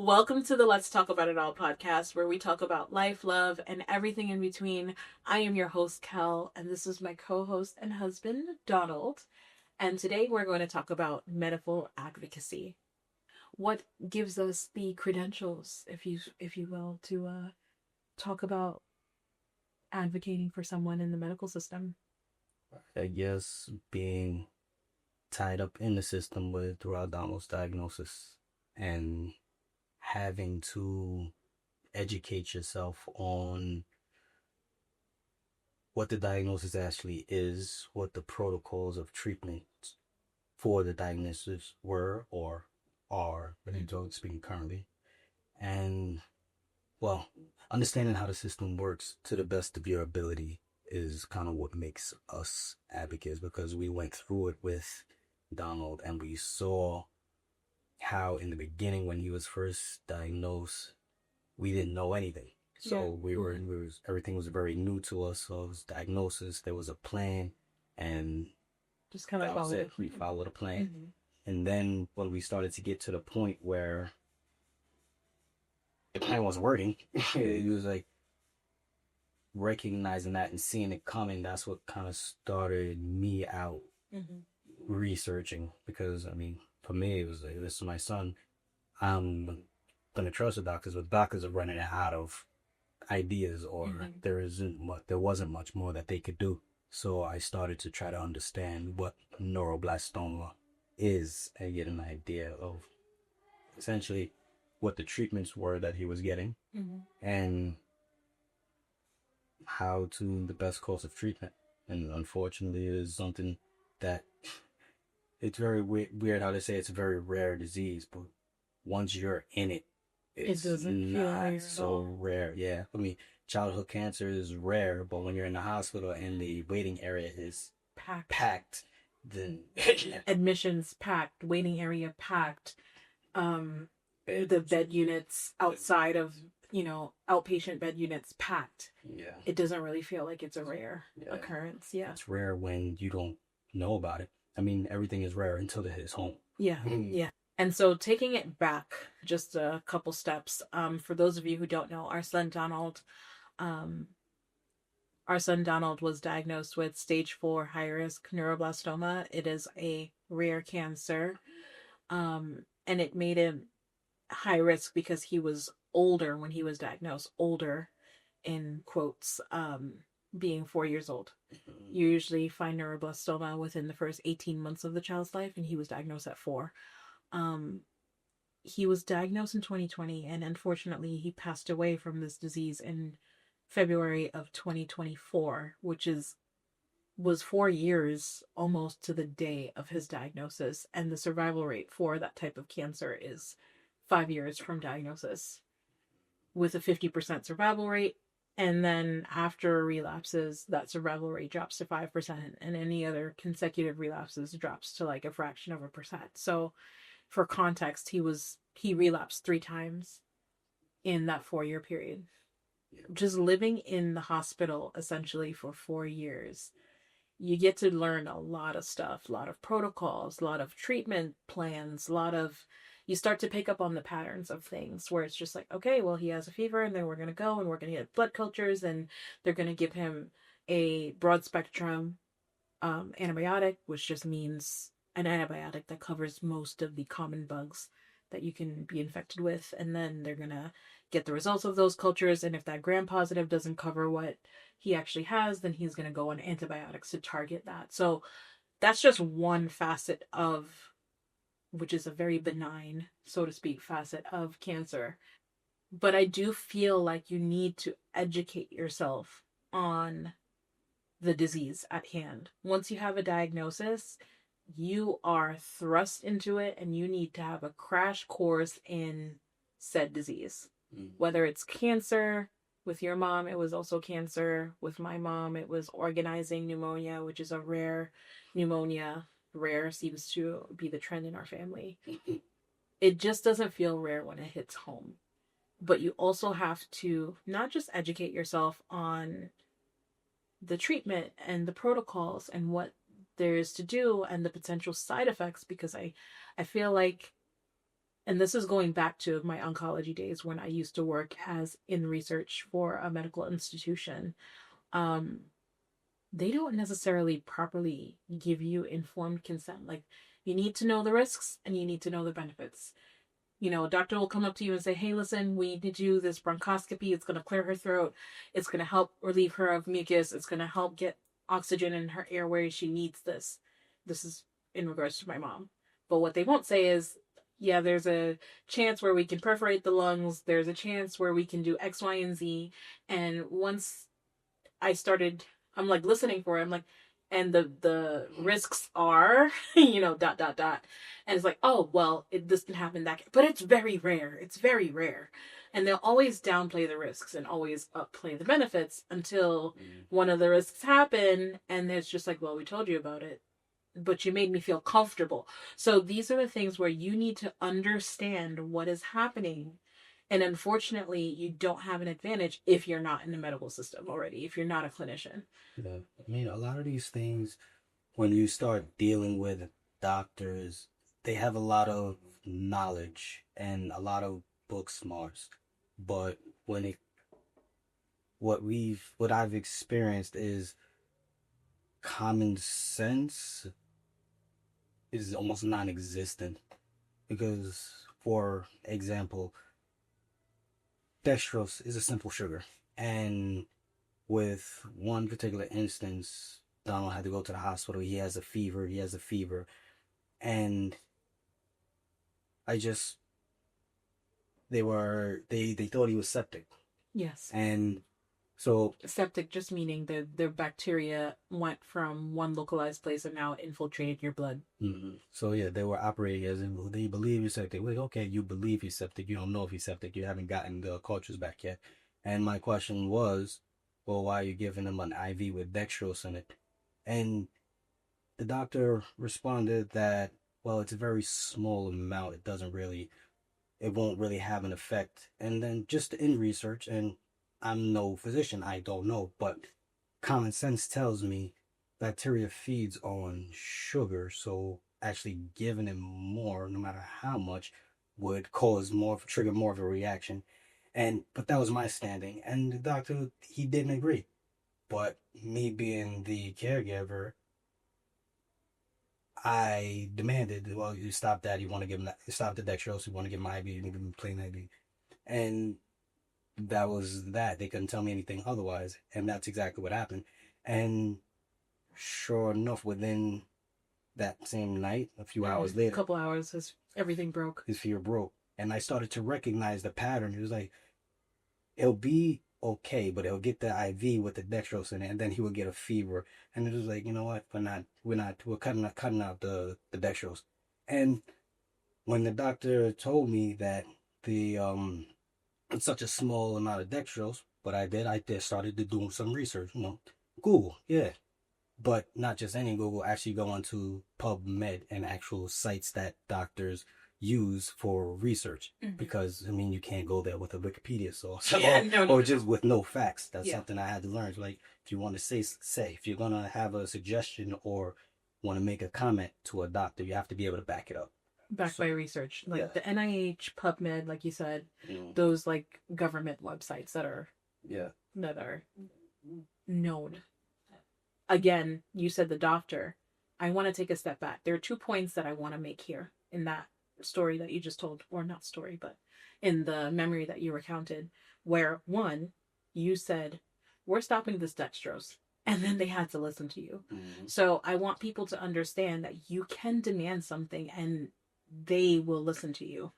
Welcome to the Let's Talk About It All podcast, where we talk about life, love, and everything in between. I am your host, Kel, and this is my co-host and husband, Donald. And today we're going to talk about medical advocacy. What gives us the credentials, if you will, to talk about advocating for someone in the medical system? I guess being tied up in the system with throughout Donald's diagnosis and having to educate yourself on what the diagnosis actually is, what the protocols of treatment for the diagnosis were or are, but I'm speaking currently, and well, understanding how the system works to the best of your ability is kind of what makes us advocates, because we went through it with Donald and we saw how in the beginning when he was first diagnosed, we didn't know anything. So everything was very new to us. So it was diagnosis, there was a plan, and just kind of that was it. We followed a plan. Mm-hmm. And then when we started to get to the point where the plan wasn't working, it was like recognizing that and seeing it coming. That's what kind of started me out researching, because I mean, for me, it was like, this is my son. I'm gonna trust the doctors, but doctors are running out of ideas, or there wasn't much more that they could do. So I started to try to understand what neuroblastoma is and get an idea of essentially what the treatments were that he was getting and how to the best course of treatment. And unfortunately, it is something that it's very weird how they say it's a very rare disease, but once you're in it, it doesn't not so rare. Yeah, I mean, childhood cancer is rare, but when you're in the hospital and the waiting area is packed, then admissions packed, waiting area packed, the bed units outside of outpatient bed units packed. Yeah, it doesn't really feel like it's a rare occurrence. Yeah, it's rare when you don't know about it. I mean, everything is rare until it hits home. Yeah, yeah. And so taking it back just a couple steps, for those of you who don't know, our son Donald was diagnosed with stage 4 high-risk neuroblastoma. It is a rare cancer, and it made him high risk because he was older when he was diagnosed, older in quotes, being 4 years old. You usually find neuroblastoma within the first 18 months of the child's life, and he was diagnosed at 4. He was diagnosed in 2020, and unfortunately he passed away from this disease in February of 2024, which was 4 years almost to the day of his diagnosis, and the survival rate for that type of cancer is 5 years from diagnosis, with a 50% survival rate. And then after relapses, that survival rate drops to 5%, and any other consecutive relapses drops to like a fraction of a percent. So for context, he relapsed 3 times in that 4-year period. Just living in the hospital essentially for 4 years, you get to learn a lot of stuff, a lot of protocols, a lot of treatment plans, you start to pick up on the patterns of things where it's just like, okay, well, he has a fever, and then we're going to go and we're going to get blood cultures, and they're going to give him a broad spectrum antibiotic, which just means an antibiotic that covers most of the common bugs that you can be infected with. And then they're going to get the results of those cultures. And if that gram-positive doesn't cover what he actually has, then he's going to go on antibiotics to target that. So that's just one facet of, which is a very benign, so to speak, facet of cancer. But I do feel like you need to educate yourself on the disease at hand. Once you have a diagnosis, you are thrust into it, and you need to have a crash course in said disease. Whether it's cancer, with your mom, it was also cancer. With my mom, it was organizing pneumonia, which is a rare pneumonia. Rare seems to be the trend in our family. It just doesn't feel rare when it hits home. But you also have to not just educate yourself on the treatment and the protocols and what there is to do and the potential side effects, because I feel like and this is going back to my oncology days when I used to work as in research for a medical institution. Um, they don't necessarily properly give you informed consent. Like, you need to know the risks and you need to know the benefits. You know, a doctor will come up to you and say, hey, listen, we need to do this bronchoscopy. It's going to clear her throat. It's going to help relieve her of mucus. It's going to help get oxygen in her airway. She needs this. This is in regards to my mom. But what they won't say is, yeah, there's a chance where we can perforate the lungs. There's a chance where we can do X, Y, and Z. And once I started, I'm like listening for it. I'm like, and the risks are, you know, dot dot dot, and it's like, oh well, this can happen, but it's very rare. It's very rare, and they'll always downplay the risks and always upplay the benefits until one of the risks happen, and it's just like, well, we told you about it, but you made me feel comfortable. So these are the things where you need to understand what is happening. And unfortunately, you don't have an advantage if you're not in the medical system already, if you're not a clinician. Yeah. I mean, a lot of these things, when you start dealing with doctors, they have a lot of knowledge and a lot of book smarts. But when it, what I've experienced is common sense is almost non-existent. Because, for example, dextrose is a simple sugar. And with one particular instance, Donald had to go to the hospital. He has a fever. And I just, they thought he was septic. Yes. And so. Septic just meaning the bacteria went from one localized place and now infiltrated your blood. Mm-hmm. So yeah, they were operating as in they believe you're septic. Like, okay, you believe he's septic. You don't know if he's septic. You haven't gotten the cultures back yet. And my question was, well, why are you giving him an IV with dextrose in it? And the doctor responded that, well, it's a very small amount. It won't really have an effect. And then just in research, and I'm no physician, I don't know, but common sense tells me bacteria feeds on sugar, so actually giving him more, no matter how much, would trigger more of a reaction. But that was my standing, and the doctor, he didn't agree. But me being the caregiver, I demanded, well, you stop that. You want to give him that, stop the dextrose. You want to give him IV, you give him plain IV. And that was that. They couldn't tell me anything otherwise. And that's exactly what happened. And sure enough, within that same night, a few hours later, a couple hours, everything broke. His fever broke. And I started to recognize the pattern. It was like, it'll be okay, but he'll get the IV with the dextrose in it, and then he would get a fever. And it was like, you know what? We're cutting out the dextrose. And when the doctor told me that it's such a small amount of dextrose, but I started to do some research, Google, yeah. But not just any Google, actually go onto PubMed and actual sites that doctors use for research. Mm-hmm. Because, I mean, you can't go there with a Wikipedia source or just with no facts. That's something I had to learn. Like, if you want to say, if you're going to have a suggestion or want to make a comment to a doctor, you have to be able to back it up. Backed by research. Like the NIH, PubMed, like you said, those like government websites that are known. Again, you said the doctor. I want to take a step back. There are 2 points that I want to make here in that story that you just told, or not story, but in the memory that you recounted, where one, you said, we're stopping this dextrose, and then they had to listen to you. Mm-hmm. So I want people to understand that you can demand something and they will listen to you.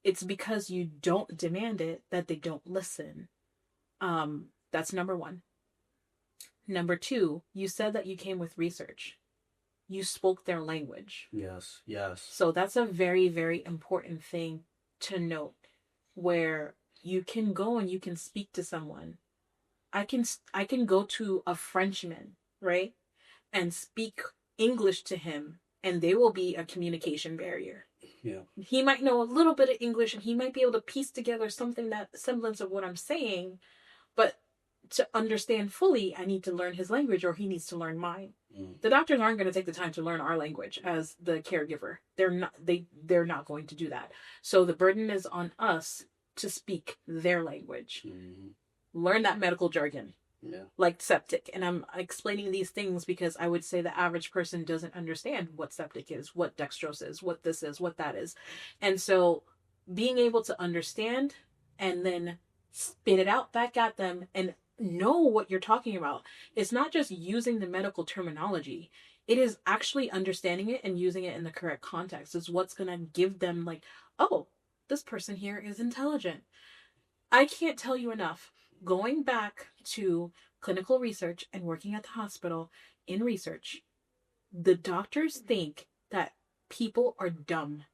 It's because you don't demand it that they don't listen. That's number one. Number two, you said that you came with research. You spoke their language. Yes. So that's a very, very important thing to note, where you can go and you can speak to someone. I can go to a Frenchman, right? And speak English to him, and there will be a communication barrier. Yeah. He might know a little bit of English and he might be able to piece together something, that semblance of what I'm saying, but to understand fully, I need to learn his language or he needs to learn mine. Mm. The doctors aren't going to take the time to learn our language as the caregiver. They're not going to do that. So the burden is on us to speak their language. Mm. Learn that medical jargon. Yeah. Like septic. And I'm explaining these things because I would say the average person doesn't understand what septic is, what dextrose is, what this is, what that is. And so being able to understand and then spit it out back at them and know what you're talking about. It's not just using the medical terminology. It is actually understanding it and using it in the correct context. Is what's going to give them like, oh, this person here is intelligent. I can't tell you enough. Going back to clinical research and working at the hospital in research, the doctors think that people are dumb.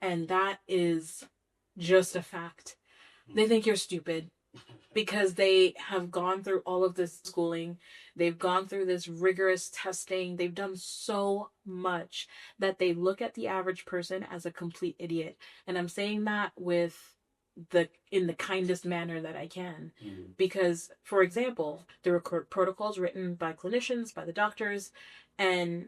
And that is just a fact. They think you're stupid because they have gone through all of this schooling. They've gone through this rigorous testing. They've done so much that they look at the average person as a complete idiot. And I'm saying that in the kindest manner that I can. Because, for example, there were protocols written by clinicians, by the doctors, and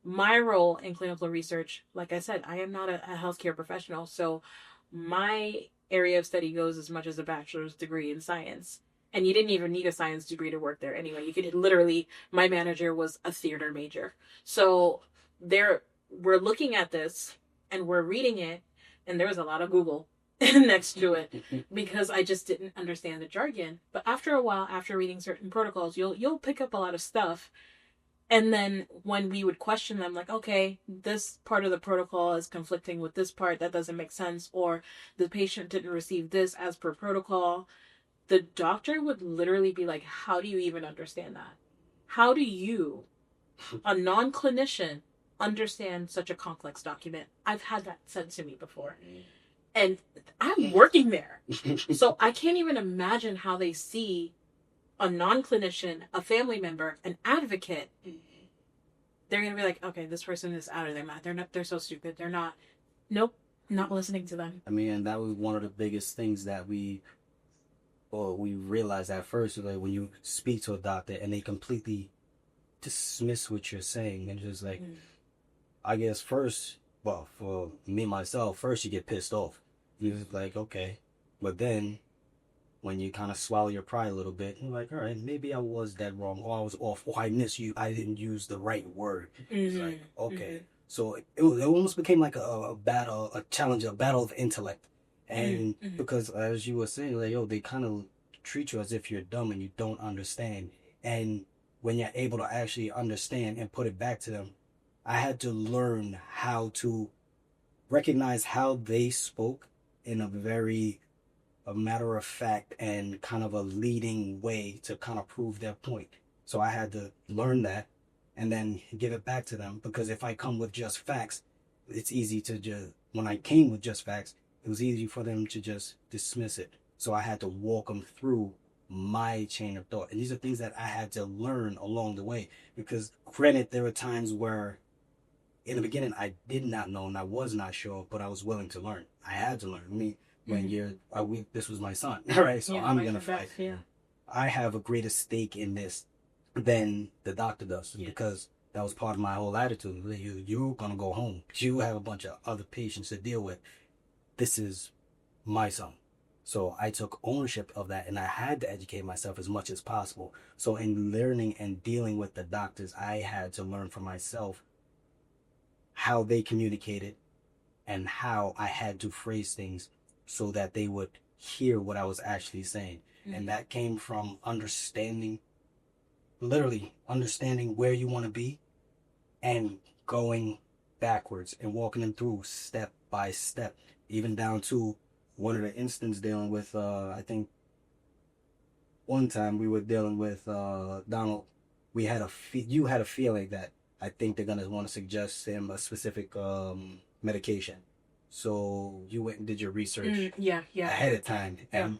my role in clinical research, like I said, I am not a healthcare professional, so my area of study goes as much as a bachelor's degree in science. And you didn't even need a science degree to work there anyway. You could literally, my manager was a theater major. So we're looking at this and we're reading it, and there was a lot of Google next to it because I just didn't understand the jargon. But after a while, after reading certain protocols, you'll pick up a lot of stuff. And then when we would question them, like, okay, this part of the protocol is conflicting with this part, that doesn't make sense, or the patient didn't receive this as per protocol, the doctor would literally be like, how do you even understand that? How do you, a non-clinician, understand such a complex document? I've had that said to me before. And I'm working there. So I can't even imagine how they see a non-clinician, a family member, an advocate. They're going to be like, okay, this person is out of their mind. They're so stupid. Nope, not listening to them. I mean, and that was one of the biggest things that we realized at first, like when you speak to a doctor and they completely dismiss what you're saying and just like, I guess first, well, for me, myself, first you get pissed off. You're like, okay. But then when you kind of swallow your pride a little bit, you're like, all right, maybe I was dead wrong, or I was off, or I didn't use the right word. It's like, okay. So it almost became like a battle, a challenge, a battle of intellect. And because as you were saying, like, they kind of treat you as if you're dumb and you don't understand. And when you're able to actually understand and put it back to them, I had to learn how to recognize how they spoke in a matter of fact and kind of a leading way to kind of prove their point. So I had to learn that and then give it back to them, because if I come with just facts, it's easy to when I came with just facts, it was easy for them to just dismiss it. So I had to walk them through my chain of thought. And these are things that I had to learn along the way, because granted, there were times where in the beginning I did not know and I was not sure, but I was willing to learn. I had to learn. I mean, when this was my son, right? So I'm going to fight. Yeah. I have a greater stake in this than the doctor does, because that was part of my whole attitude. You're going to go home. You have a bunch of other patients to deal with. This is my son. So I took ownership of that, and I had to educate myself as much as possible. So in learning and dealing with the doctors, I had to learn for myself how they communicated and how I had to phrase things so that they would hear what I was actually saying. And that came from literally understanding where you want to be and going backwards and walking them through step by step, even down to one of the instances dealing with, I think one time we were dealing with Donald. You had a feeling that I think they're going to want to suggest him a specific medication. So you went and did your research ahead of time. And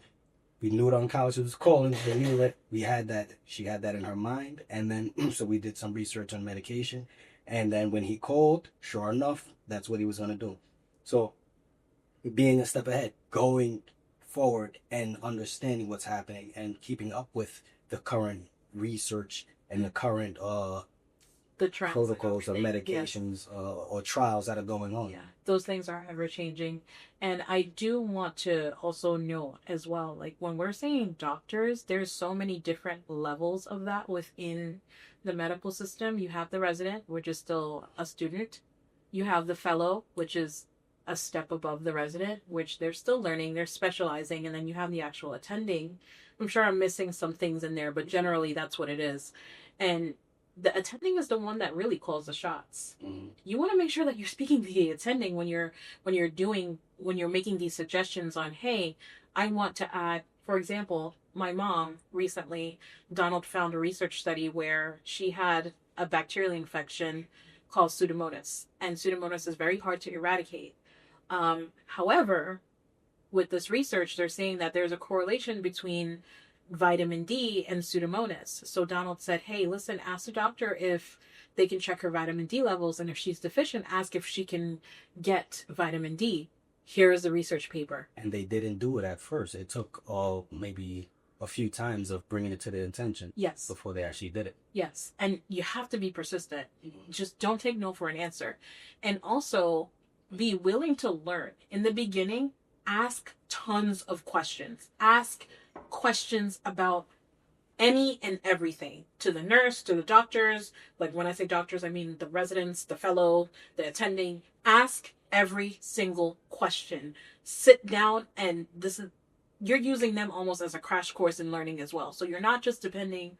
we knew the oncologist was calling. We knew that she had that in her mind. And then, so we did some research on medication. And then when he called, sure enough, that's what he was going to do. So being a step ahead, going forward and understanding what's happening and keeping up with the current research and the current The trends, protocols or yes. medications or trials that are going on. Yeah, those things are ever changing. And I do want to also note as well, like when we're saying doctors, there's so many different levels of that within the medical system. You have the resident, which is still a student. You have the fellow, which is a step above the resident, which they're still learning, they're specializing, and then you have the actual attending. I'm sure I'm missing some things in there, but generally that's what it is. And the attending is the one that really calls the shots. Mm-hmm. You want to make sure that you're speaking to the attending when you're making these suggestions on, hey, I want to add, for example, my mom recently, Donald found a research study where she had a bacterial infection called Pseudomonas, and Pseudomonas is very hard to eradicate. However, with this research, they're saying that there's a correlation between vitamin D and Pseudomonas. So Donald said, hey, listen, ask the doctor if they can check her vitamin D levels. And if she's deficient, ask if she can get vitamin D. Here is the research paper. And they didn't do it at first. It took maybe a few times of bringing it to their attention. Yes. Before they actually did it. Yes. And you have to be persistent. Just don't take no for an answer. And also be willing to learn. In the beginning, ask tons of questions. Ask questions about any and everything to the nurse, to the doctors. Like when I say doctors, I mean the residents, the fellow, the attending. Ask every single question. Sit down, and you're using them almost as a crash course in learning as well. So you're not just depending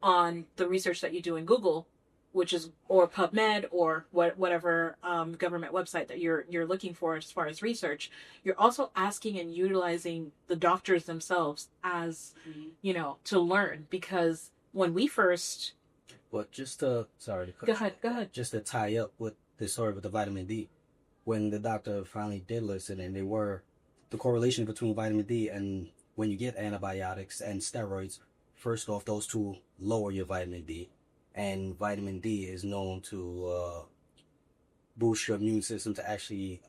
on the research that you do in Google, which is, or PubMed, or whatever government website that you're looking for as far as research. You're also asking and utilizing the doctors themselves as, to learn. Because when we first... But just to... Sorry. Go ahead. Just to tie up with the story with the vitamin D, when the doctor finally did listen, and the correlation between vitamin D and when you get antibiotics and steroids, first off, those two lower your vitamin D. And vitamin D is known to boost your immune system to actually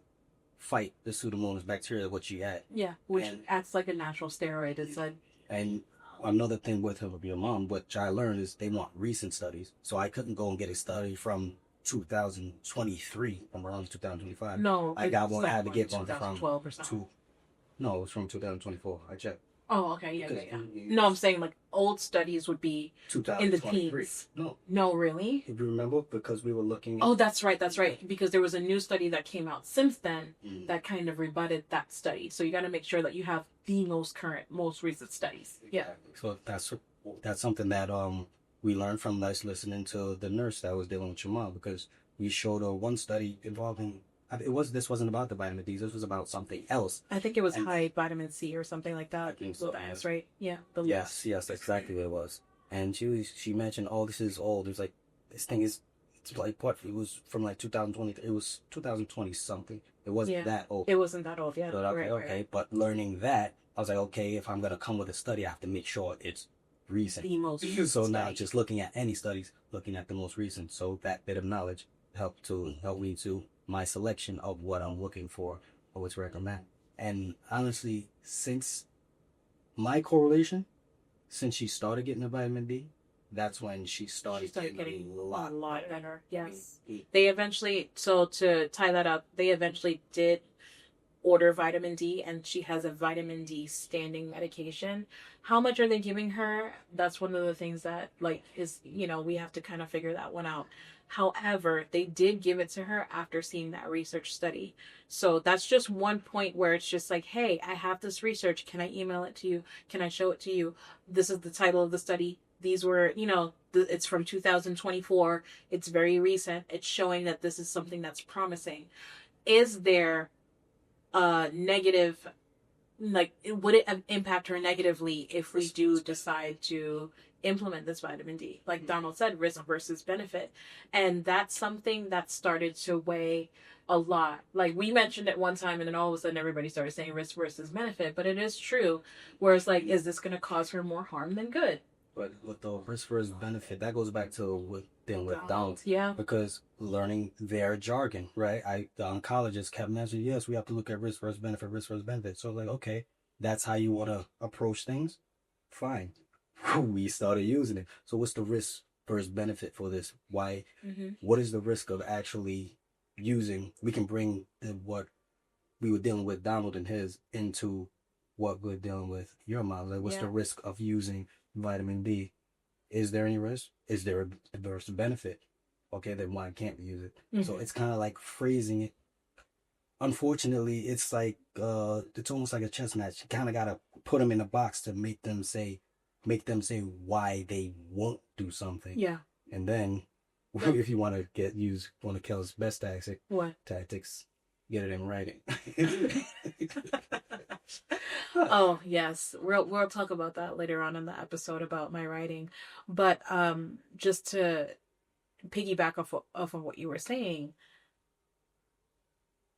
fight the Pseudomonas bacteria, which you had. Yeah, which acts like a natural steroid. It's like... And another thing with your mom, which I learned, is they want recent studies. So I couldn't go and get a study from 2023, from around 2025. No, I had to get one from 2012 or something. No, it was from 2024. I checked. Oh, okay, yeah. No, I'm saying like old studies would be in the teens. No, really? If you remember, because we were looking. Oh, that's right. Because there was a new study that came out since then that kind of rebutted that study. So you got to make sure that you have the most current, most recent studies. Yeah. So that's something that we learned from listening to the nurse that was dealing with your mom, because we showed her one study involving. This wasn't about the vitamin D. This was about something else. I think it was high vitamin C or something like that. I think so. That's right. Yeah. Yes, that's exactly what it was. And she mentioned, oh, this is old. It was like, this thing is, it's like what? It was from like 2020. It was 2020 something. It wasn't that old. It wasn't that old. Yeah. So okay. But learning that, I was like, okay, if I'm gonna come with a study, I have to make sure it's recent. The most recent. So now, just looking at any studies, looking at the most recent. So that bit of knowledge help me to my selection of what I'm looking for or what to recommend. And honestly, since my correlation, since she started getting the vitamin D, that's when she started getting a lot better. Yes. They eventually, so to tie that up, they eventually did order vitamin D, and she has a vitamin D standing medication. How much are they giving her? That's one of the things that is, we have to kind of figure that one out. However, they did give it to her after seeing that research study. So that's just one point where it's just like, hey, I have this research. Can I email it to you? Can I show it to you? This is the title of the study. These were, it's from 2024. It's very recent. It's showing that this is something that's promising. Is there a negative, would it impact her negatively if we do decide to implement this vitamin D? Like Donald said, risk versus benefit. And that's something that started to weigh a lot. Like we mentioned it one time, and then all of a sudden everybody started saying risk versus benefit. But it is true. Whereas is this going to cause her more harm than good? But with the risk versus benefit, that goes back to with Donald. Yeah. Because learning their jargon, right? The oncologist kept mentioning, yes, we have to look at risk versus benefit. So okay, that's how you want to approach things, fine. We started using it. So what's the risk versus benefit for this? Why? Mm-hmm. What is the risk of actually using? We can bring what we were dealing with Donald and his into what we're dealing with your mom. Like, what's the risk of using vitamin D? Is there any risk? Is there a versus benefit? Okay, then why can't we use it? Mm-hmm. So it's kind of like phrasing it. Unfortunately, it's like it's almost like a chess match. You kind of gotta put them in a box to make them say why they won't do something. Yeah. And then, if you want to use one of Kel's best tactics, get it in writing. Oh yes, we'll talk about that later on in the episode about my writing, but just to piggyback off of what you were saying,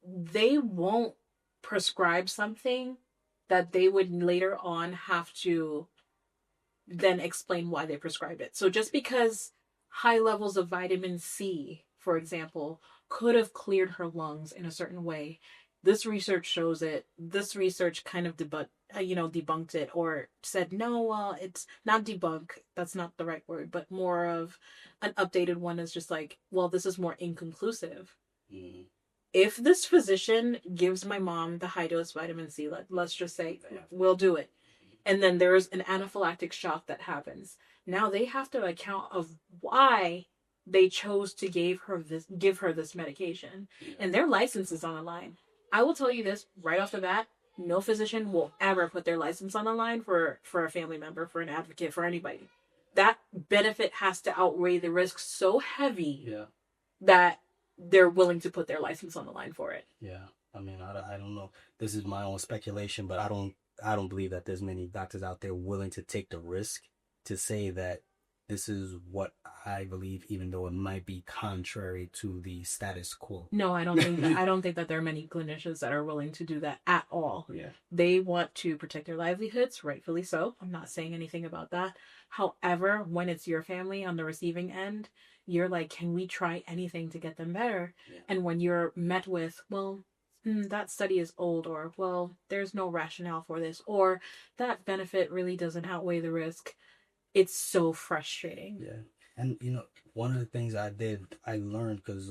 they won't prescribe something that they would later on have to then explain why they prescribed it. So just because high levels of vitamin C, for example, could have cleared her lungs in a certain way, this research shows it. This research kind of debunked it, or said, no, well, it's not debunk. That's not the right word, but more of an updated one is just like, well, this is more inconclusive. Mm. If this physician gives my mom the high dose vitamin C, let's just say, we'll do it. And then there's an anaphylactic shock that happens. Now they have to account of why they chose to give her this medication. Yeah. And their license is on the line. I will tell you this right off the bat, no physician will ever put their license on the line for a family member, for an advocate, for anybody. That benefit has to outweigh the risk so heavy that they're willing to put their license on the line for it. Yeah. I mean, I don't know. This is my own speculation, but I don't believe that there's many doctors out there willing to take the risk to say that this is what I believe, even though it might be contrary to the status quo. No, I don't think that. I don't think that there are many clinicians that are willing to do that at all. Yeah. They want to protect their livelihoods, rightfully so. I'm not saying anything about that. However, when it's your family on the receiving end, you're like, can we try anything to get them better? Yeah. And when you're met with, well, that study is old, or, well, there's no rationale for this, or that benefit really doesn't outweigh the risk, it's so frustrating. Yeah. And, one of the things I learned, because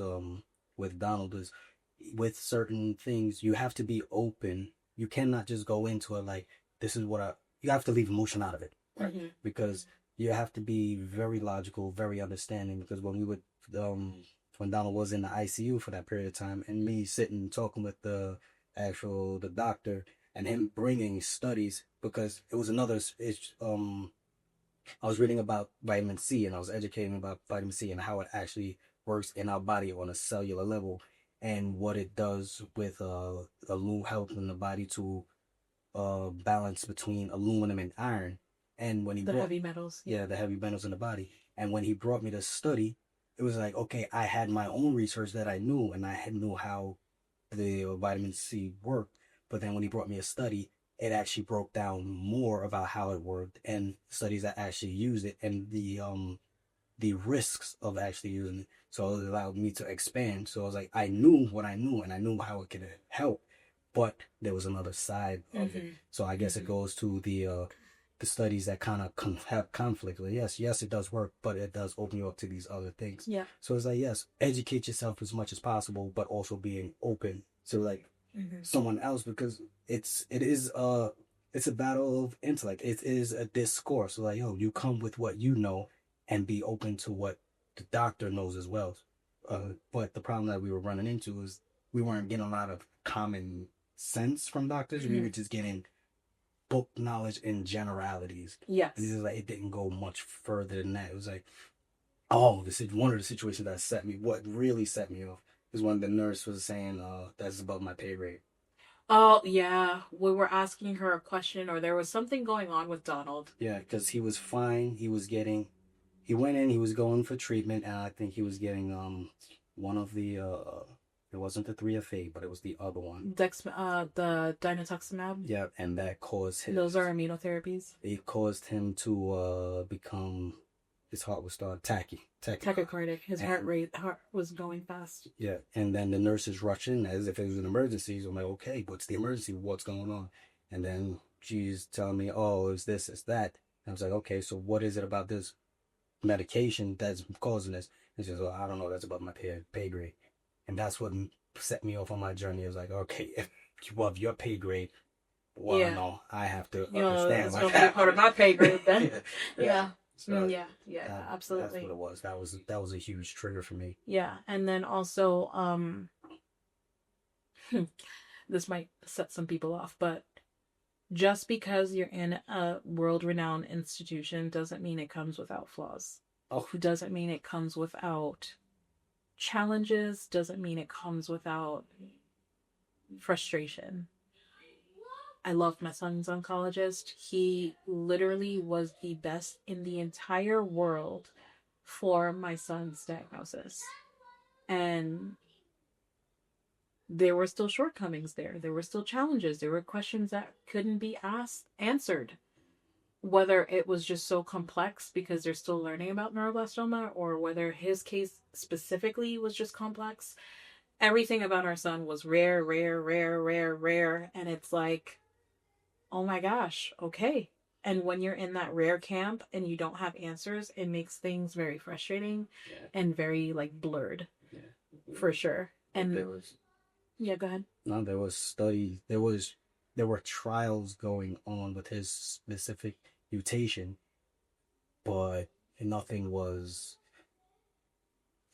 with Donald, is with certain things, you have to be open. You cannot just go into it like, this is what you have to leave emotion out of it. Right? Mm-hmm. Because you have to be very logical, very understanding, because when we would, when Donald was in the ICU for that period of time, and me sitting talking with the doctor, and him bringing studies, because it was I was reading about vitamin C, and I was educating about vitamin C and how it actually works in our body on a cellular level, and what it does with helping the body to balance between aluminum and iron. And when the heavy metals. Yeah, the heavy metals in the body. And when he brought me to study, it was like, okay, I had my own research that I knew, and I knew how the vitamin C worked. But then when he brought me a study, it actually broke down more about how it worked, and studies that actually used it, and the risks of actually using it. So it allowed me to expand. So I was like, I knew what I knew, and I knew how it could help, but there was another side of it. So I guess it goes to the studies that kind of have conflict. Like, yes, it does work, but it does open you up to these other things. Yeah. So it's like, yes, educate yourself as much as possible, but also being open to like someone else, because it is it's a battle of intellect. It is a discourse. So like, you come with what you know, and be open to what the doctor knows as well. But the problem that we were running into is we weren't getting a lot of common sense from doctors. We were just getting book knowledge in generalities. Yes. And it was like, it didn't go much further than that. It was like, one of the situations that what really set me off is when the nurse was saying, that's above my pay grade. Oh, yeah. We were asking her a question, or there was something going on with Donald. Yeah, because he was fine. He went in, he was going for treatment, and I think he was getting one of the, it wasn't the 3FA, but it was the other one. The dinutuximab? Yeah, and that caused him... Those are immunotherapies? It caused him to become... His heart would start tachycardic. His heart was going fast. Yeah, and then the nurses rush in as if it was an emergency. So I'm like, okay, what's the emergency? What's going on? And then she's telling me, oh, it's this, it's that. And I was like, okay, so what is it about this medication that's causing this? And she says, well, I don't know, that's about my pay grade. And that's what set me off on my journey. It was like, okay, if you have your pay grade, well, Yeah. no, I have to You know, understand it's my going to be part of my pay grade then. yeah. Yeah. So Yeah. Yeah. Absolutely. that's what it was. That was a huge trigger for me. Yeah. And then also, this might set some people off, but just because you're in a world-renowned institution doesn't mean it comes without flaws. Oh, Doesn't mean it comes without challenges, doesn't mean it comes without frustration. I love my son's oncologist. He literally was the best in the entire world for my son's diagnosis. And there were still shortcomings there. There were still challenges. There were questions that couldn't be answered. Whether it was just so complex because they're still learning about neuroblastoma, or whether his case specifically was just complex. Everything about our son was rare, rare, rare, rare, rare. And it's like, oh my gosh, okay. And when you're in that rare camp and you don't have answers, it makes things very frustrating and very like blurred. Yeah. For sure. And there was yeah, go ahead. No, there were trials going on with his specific mutation, but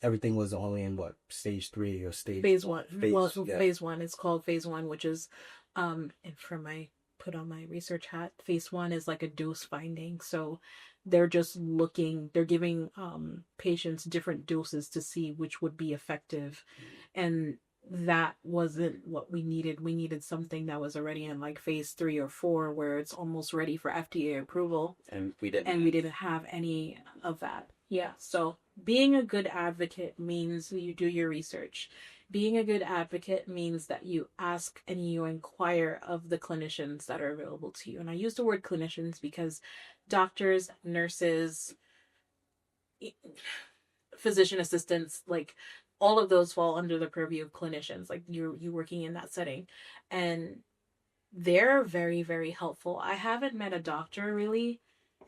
everything was only in what, stage 3 or stage phase 1. Phase 1. It's called phase 1, which is and for my put on my research hat, phase 1 is like a dose finding. So they're giving patients different doses to see which would be effective. And that wasn't what we needed. We needed something that was already in like phase 3 or 4, where it's almost ready for FDA approval. And we didn't have any of that. Yeah. So being a good advocate means you do your research. Being a good advocate means that you ask and you inquire of the clinicians that are available to you. And I use the word clinicians because doctors, nurses, physician assistants, like all of those fall under the purview of clinicians. Like you working in that setting, and they're very, very helpful. I haven't met a doctor really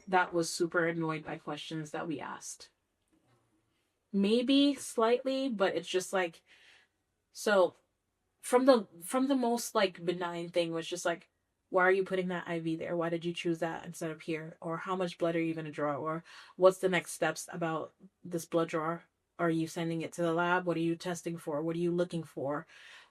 that was super annoyed by questions that we asked. Maybe slightly, but it's just like, so from the most like benign thing was just like, why are you putting that IV there? Why did you choose that instead of here? Or how much blood are you going to draw? Or what's the next steps about this blood draw? Are you sending it to the lab? What are you testing for? What are you looking for?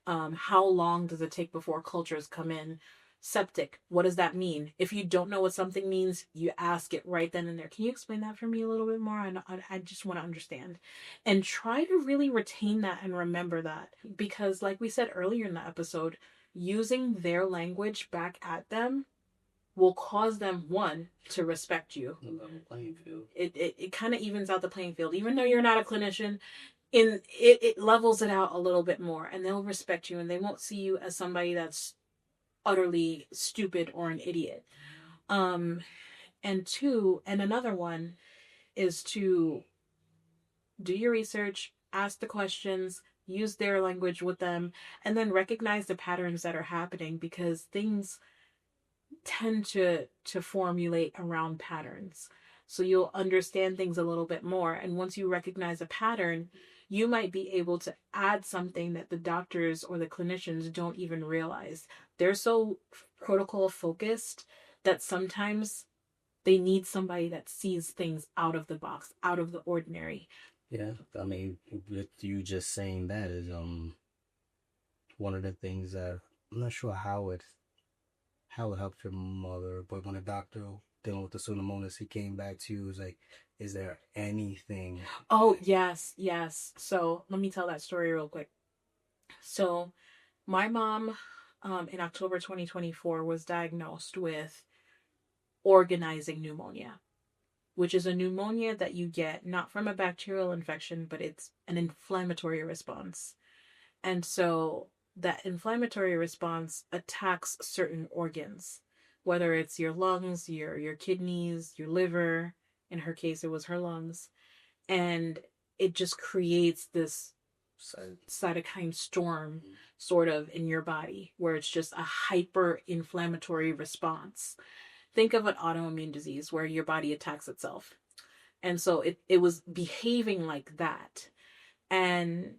How long does it take before cultures come in? Septic, what does that mean? If you don't know what something means, you ask it right then and there. Can you explain that for me a little bit more? I just want to understand. And try to really retain that and remember that. Because like we said earlier in the episode, using their language back at them will cause them, one, to respect you. The level playing field. It kind of evens out the playing field. Even though you're not a clinician, it levels it out a little bit more, and they'll respect you, and they won't see you as somebody that's utterly stupid or an idiot. And two, and another one is to do your research, ask the questions, use their language with them, and then recognize the patterns that are happening, because things tend to formulate around patterns. So you'll understand things a little bit more. And once you recognize a pattern, you might be able to add something that the doctors or the clinicians don't even realize. They're so protocol focused that sometimes they need somebody that sees things out of the box, out of the ordinary. Yeah, I mean, with you just saying that is one of the things that I'm not sure how it helped your mother, but when a doctor dealing with the pneumonia, he came back to you, was like, is there anything? Oh, yes. So let me tell that story real quick. So my mom, in October 2024, was diagnosed with organizing pneumonia, which is a pneumonia that you get not from a bacterial infection, but it's an inflammatory response. And so that inflammatory response attacks certain organs, whether it's your lungs, your kidneys, your liver. In her case, it was her lungs. And it just creates this cytokine storm sort of in your body where it's just a hyper inflammatory response. Think of an autoimmune disease where your body attacks itself. And so it was behaving like that. And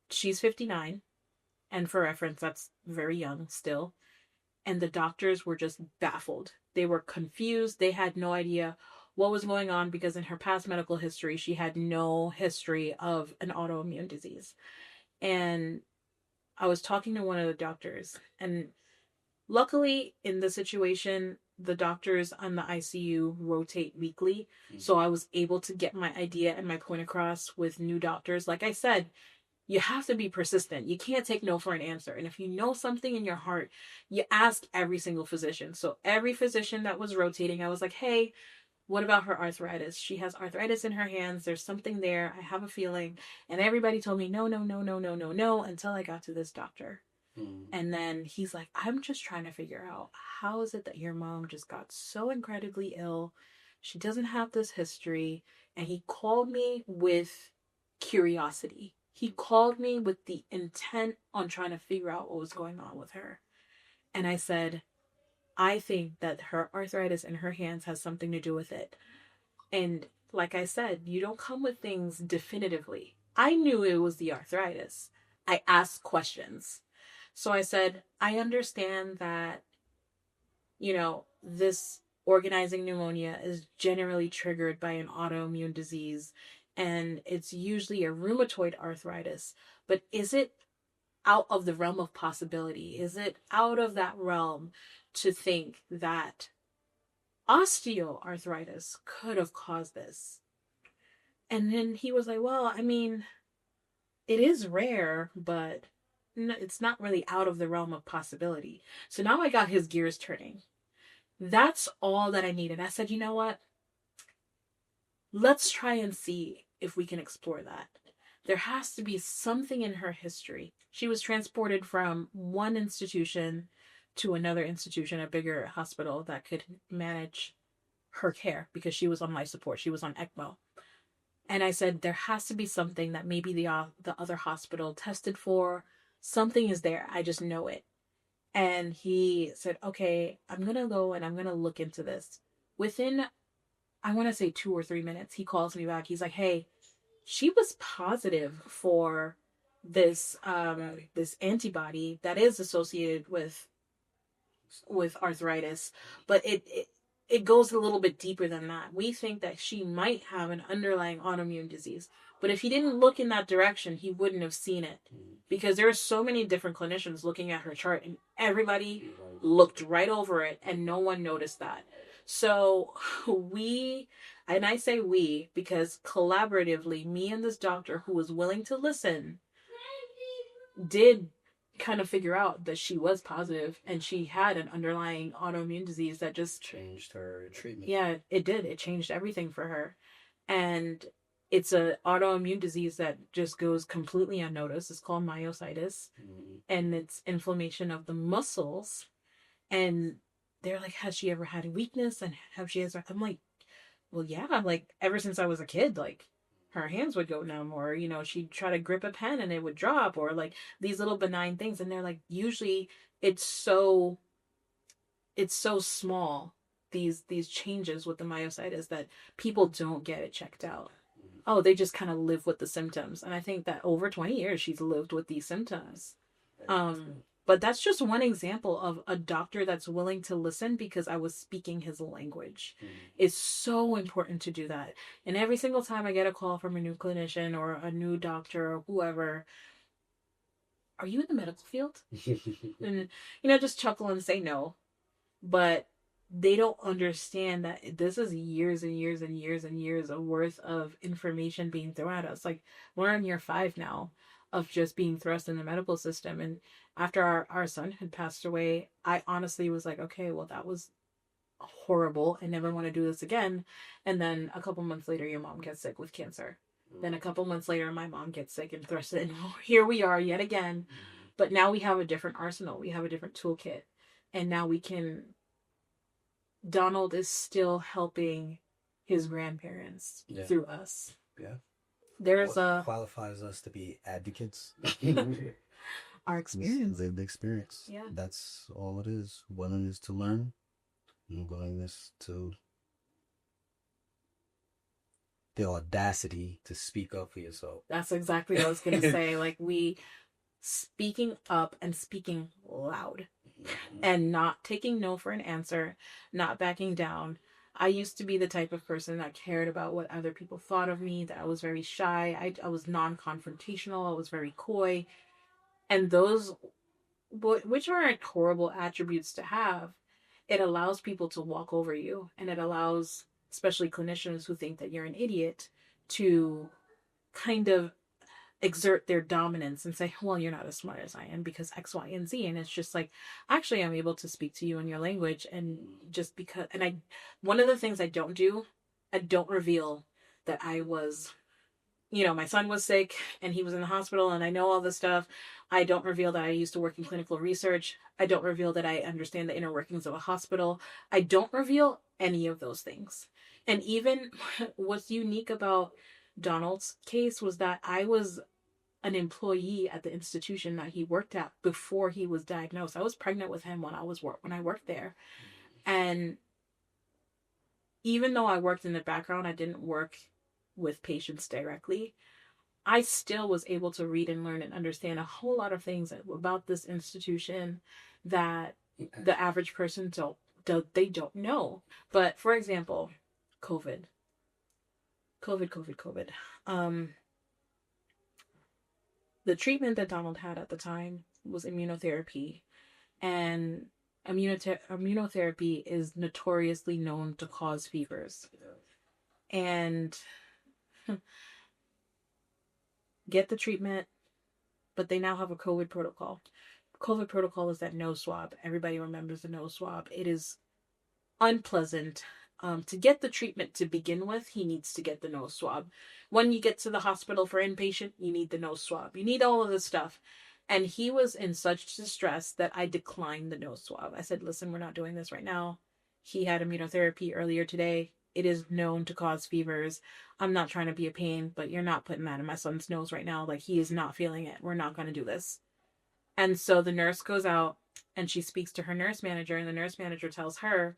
she's 59. And for reference, that's very young still. And the doctors were just baffled. They were confused. They had no idea what was going on because in her past medical history, she had no history of an autoimmune disease. And I was talking to one of the doctors, and luckily in the situation, the doctors on the ICU rotate weekly. So I was able to get my idea and my point across with new doctors. Like I said, you have to be persistent. You can't take no for an answer. And if you know something in your heart, you ask every single physician. So every physician that was rotating, I was like, hey, what about her arthritis? She has arthritis in her hands. There's something there. I have a feeling. And everybody told me, no, no, no, no, no, no, no, until I got to this doctor. And then he's like, I'm just trying to figure out how is it that your mom just got so incredibly ill? She doesn't have this history. And he called me with curiosity. He called me with the intent on trying to figure out what was going on with her. And I said, I think that her arthritis in her hands has something to do with it. And like I said, you don't come with things definitively. I knew it was the arthritis. I asked questions. So I said, I understand that, this organizing pneumonia is generally triggered by an autoimmune disease, and it's usually a rheumatoid arthritis. But is it out of the realm of possibility? Is it out of that realm to think that osteoarthritis could have caused this? And then he was like, well, I mean, it is rare, but it's not really out of the realm of possibility. So now I got his gears turning. That's all that I needed. I said, you know what? Let's try and see if we can explore that. There has to be something in her history. She was transported from one institution to another institution, a bigger hospital that could manage her care because she was on life support. She was on ECMO. And I said, there has to be something that maybe the other hospital tested for. Something is there. I just know it. And he said, okay, I'm going to go and I'm going to look into this. Within, I want to say 2 or 3 minutes, he calls me back. He's like, hey, she was positive for this this antibody that is associated with arthritis, but it goes a little bit deeper than that. We think that she might have an underlying autoimmune disease, but if he didn't look in that direction, he wouldn't have seen it, because there are so many different clinicians looking at her chart, and everybody looked right over it, and no one noticed that. So and I say we because collaboratively, me and this doctor who was willing to listen did kind of figure out that she was positive and she had an underlying autoimmune disease that just changed her treatment. Yeah, it did. It changed everything for her. And it's an autoimmune disease that just goes completely unnoticed. It's called myositis. And it's inflammation of the muscles. And they're like, has she ever had a weakness? And have she ever... I'm like, well, yeah. I'm like, ever since I was a kid, like, her hands would go numb, or, she'd try to grip a pen and it would drop, or like these little benign things. And they're like, usually it's so small, these changes with the myositis, that people don't get it checked out. Oh, they just kind of live with the symptoms. And I think that over 20 years, she's lived with these symptoms. But that's just one example of a doctor that's willing to listen because I was speaking his language. It's so important to do that. And every single time I get a call from a new clinician or a new doctor or whoever, are you in the medical field? And, just chuckle and say no. But they don't understand that this is years and years and years and years of worth of information being thrown at us. Like, we're in year 5 now of just being thrust in the medical system. And after our son had passed away, I honestly was like, okay, well, that was horrible. I never want to do this again. And then a couple months later, your mom gets sick with cancer. Then a couple months later, my mom gets sick and thrusted. And here we are yet again. But now we have a different arsenal. We have a different toolkit. And now we can... Donald is still helping his grandparents through us. Yeah. There's what qualifies us to be advocates? our experience. Lived experience. Yeah. That's all it is. Willingness to learn and willingness to the audacity to speak up for yourself. That's exactly what I was going to say. Like, we speaking up and speaking loud and not taking no for an answer, not backing down. I used to be the type of person that cared about what other people thought of me, that I was very shy. I was non-confrontational. I was very coy. And those, which aren't horrible attributes to have, it allows people to walk over you. And it allows, especially clinicians who think that you're an idiot, to kind of exert their dominance and say, well, you're not as smart as I am because X, Y, and Z. And it's just like, actually, I'm able to speak to you in your language. And just because, one of the things I don't do, I don't reveal that I was, my son was sick and he was in the hospital and I know all this stuff. I don't reveal that I used to work in clinical research. I don't reveal that I understand the inner workings of a hospital. I don't reveal any of those things. And even what's unique about Donald's case was that I was an employee at the institution that he worked at before he was diagnosed. I was pregnant with him when I worked there. And even though I worked in the background, I didn't work with patients directly. I still was able to read and learn and understand a whole lot of things about this institution that the average person don't know. But for example, COVID. The treatment that Donald had at the time was immunotherapy. And immunotherapy is notoriously known to cause fevers. And get the treatment, but they now have a COVID protocol. COVID protocol is that nose swab. Everybody remembers the nose swab. It is unpleasant. To get the treatment to begin with, he needs to get the nose swab. When you get to the hospital for inpatient, you need the nose swab. You need all of this stuff. And he was in such distress that I declined the nose swab. I said, listen, we're not doing this right now. He had immunotherapy earlier today. It is known to cause fevers. I'm not trying to be a pain, but you're not putting that in my son's nose right now. Like, he is not feeling it. We're not going to do this. And so the nurse goes out and she speaks to her nurse manager, and the nurse manager tells her,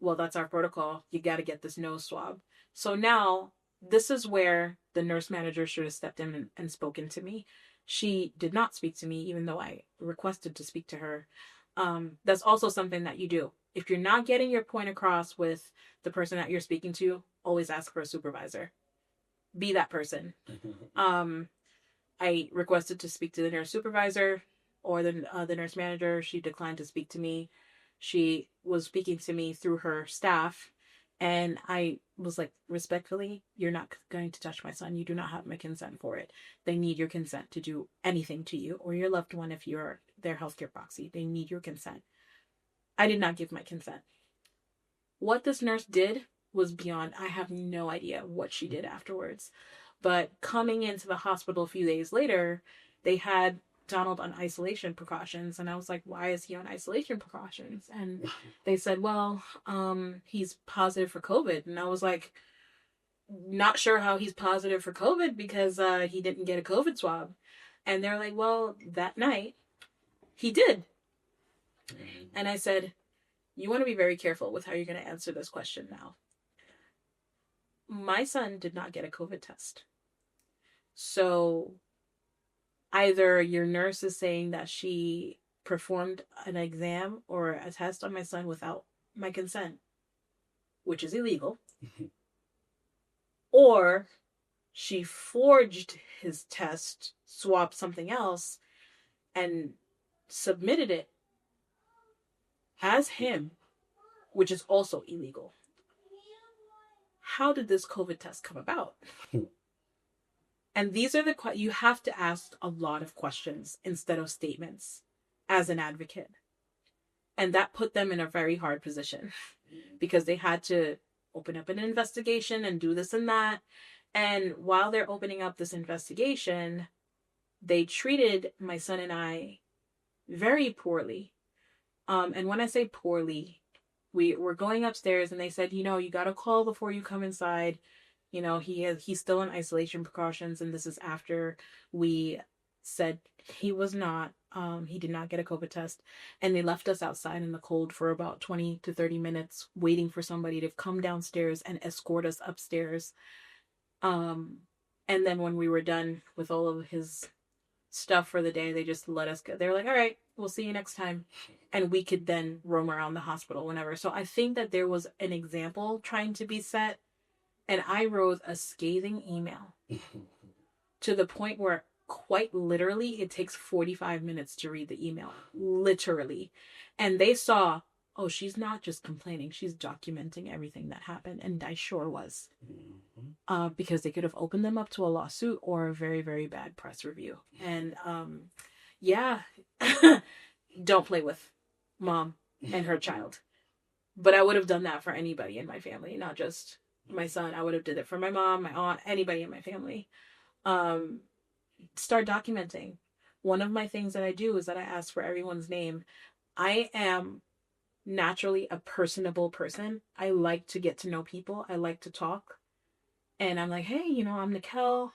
well, that's our protocol. You got to get this nose swab. So now this is where the nurse manager should have stepped in and spoken to me. She did not speak to me, even though I requested to speak to her. That's also something that you do. If you're not getting your point across with the person that you're speaking to, always ask for a supervisor. Be that person. I requested to speak to the nurse supervisor or the nurse manager. She declined to speak to me. She was speaking to me through her staff, and I was like, respectfully, you're not going to touch my son. You do not have my consent for it. They need your consent to do anything to you or your loved one if you're their healthcare proxy. They need your consent. I did not give my consent. What this nurse did was beyond, I have no idea what she did afterwards. But coming into the hospital a few days later, they had Donald on isolation precautions, and I was like, why is he on isolation precautions? And they said, well, he's positive for COVID. And I was like, not sure how he's positive for COVID because he didn't get a COVID swab. And they're like, well, that night he did. And I said, you want to be very careful with how you're going to answer this question now. My son did not get a COVID test. So either your nurse is saying that she performed an exam or a test on my son without my consent, which is illegal, or she forged his test, swapped something else, and submitted it as him, which is also illegal. How did this COVID test come about? And these are you have to ask a lot of questions instead of statements as an advocate. And that put them in a very hard position because they had to open up an investigation and do this and that. And while they're opening up this investigation, they treated my son and I very poorly. And when I say poorly, we were going upstairs and they said, you got to call before you come inside. He's still in isolation precautions, and this is after we said he was not. He did not get a COVID test, and they left us outside in the cold for about 20 to 30 minutes, waiting for somebody to come downstairs and escort us upstairs. Um, and then when we were done with all of his stuff for the day, they just let us go. They were like, "All right, we'll see you next time," and we could then roam around the hospital whenever. So I think that there was an example trying to be set, and I wrote a scathing email to the point where quite literally it takes 45 minutes to read the email, literally. And they saw, oh, she's not just complaining, she's documenting everything that happened. And I sure was. Because they could have opened them up to a lawsuit or a very, very bad press review. And yeah, don't play with mom and her child. But I would have done that for anybody in my family, not just my son. I would have did it for my mom, my aunt, anybody in my family. Start documenting. One of my things that I do is that I ask for everyone's name. I am naturally a personable person. I like to get to know people. I like to talk. And I'm like, hey, I'm Nikel.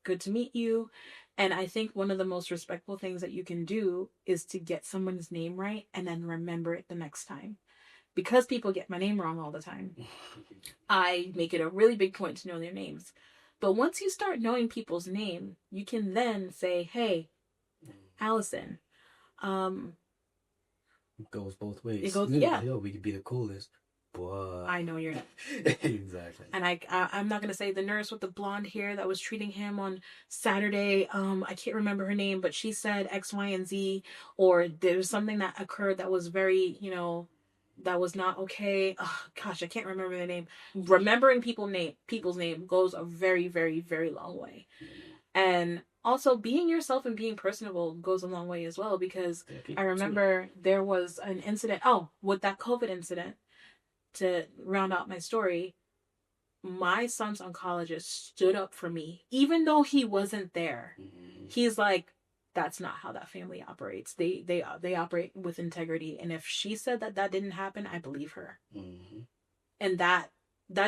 Good to meet you. And I think one of the most respectful things that you can do is to get someone's name right and then remember it the next time. Because people get my name wrong all the time, I make it a really big point to know their names. But once you start knowing people's name, you can then say, hey, Allison. It goes both ways. It goes, yeah. Yo, we could be the coolest. But I know you're not. Exactly. And I'm not going to say the nurse with the blonde hair that was treating him on Saturday. I can't remember her name, but she said X, Y, and Z. Or there was something that occurred that was very, that was not okay. Oh, gosh, I can't remember the name. Remembering people's name goes a very, very, very long way. And also being yourself and being personable goes a long way as well, because I remember there was an incident. Oh, with that COVID incident, to round out my story, my son's oncologist stood up for me, even though he wasn't there. He's like, that's not how that family operates. They operate with integrity, and if she said that didn't happen, I believe her. And that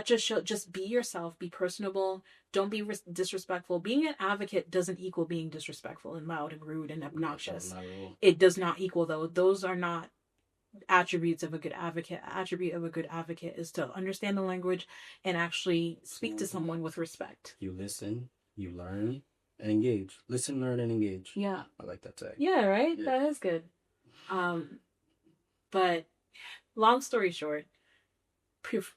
just just be yourself, be personable, don't be disrespectful. Being an advocate doesn't equal being disrespectful and loud and rude and obnoxious. It does not equal those are not attributes of a good advocate. Attribute of a good advocate is to understand the language and actually speak to someone with respect. You listen, you learn, and engage. Listen, learn, and engage. Yeah. I like that tag. Yeah, right? Yeah. That is good. But long story short,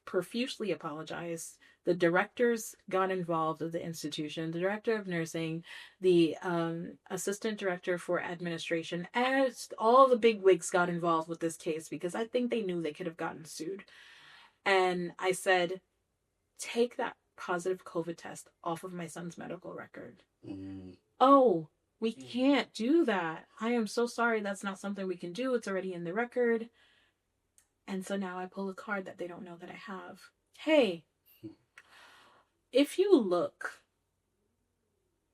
profusely apologized. The directors got involved of the institution, the director of nursing, the assistant director for administration, as all the big wigs got involved with this case, because I think they knew they could have gotten sued. And I said, take that positive COVID test off of my son's medical record. Oh, we can't do that. I am so sorry. That's not something we can do. It's already in the record. And so now I pull a card that they don't know that I have. Hey, if you look,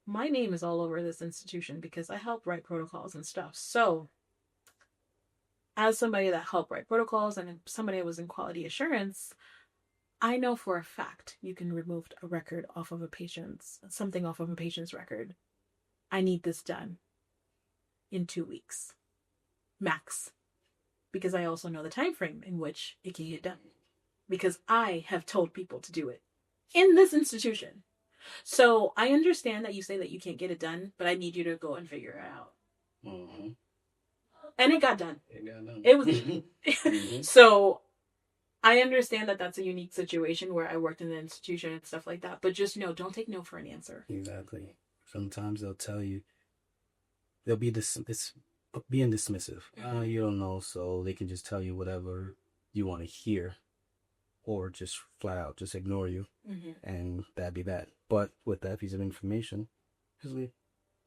my name is all over this institution because I help write protocols and stuff. So, as somebody that helped write protocols and somebody that was in quality assurance, I know for a fact you can remove a record off of something off of a patient's record. I need this done in 2 weeks, max. Because I also know the time frame in which it can get done. Because I have told people to do it in this institution. So I understand that you say that you can't get it done, but I need you to go and figure it out. And it got done. It was So I understand that that's a unique situation where I worked in the institution and stuff like that. But just know, don't take no for an answer. Exactly. Sometimes they'll tell you, they'll be being dismissive. You don't know, so they can just tell you whatever you want to hear, or just flat out just ignore you, and that'd be that. But with that piece of information, just leave.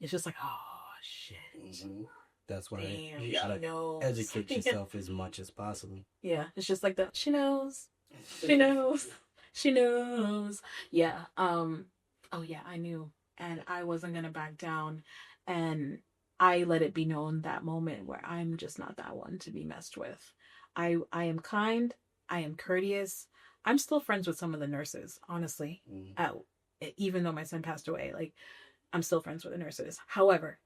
It's just like, oh shit. That's why you gotta educate yourself as much as possible. Yeah, it's just like that. She knows. She knows. She knows. Yeah. Oh yeah, I knew, and I wasn't gonna back down, and I let it be known that moment where I'm just not that one to be messed with. I am kind. I am courteous. I'm still friends with some of the nurses, honestly. Even though my son passed away, like, I'm still friends with the nurses. However,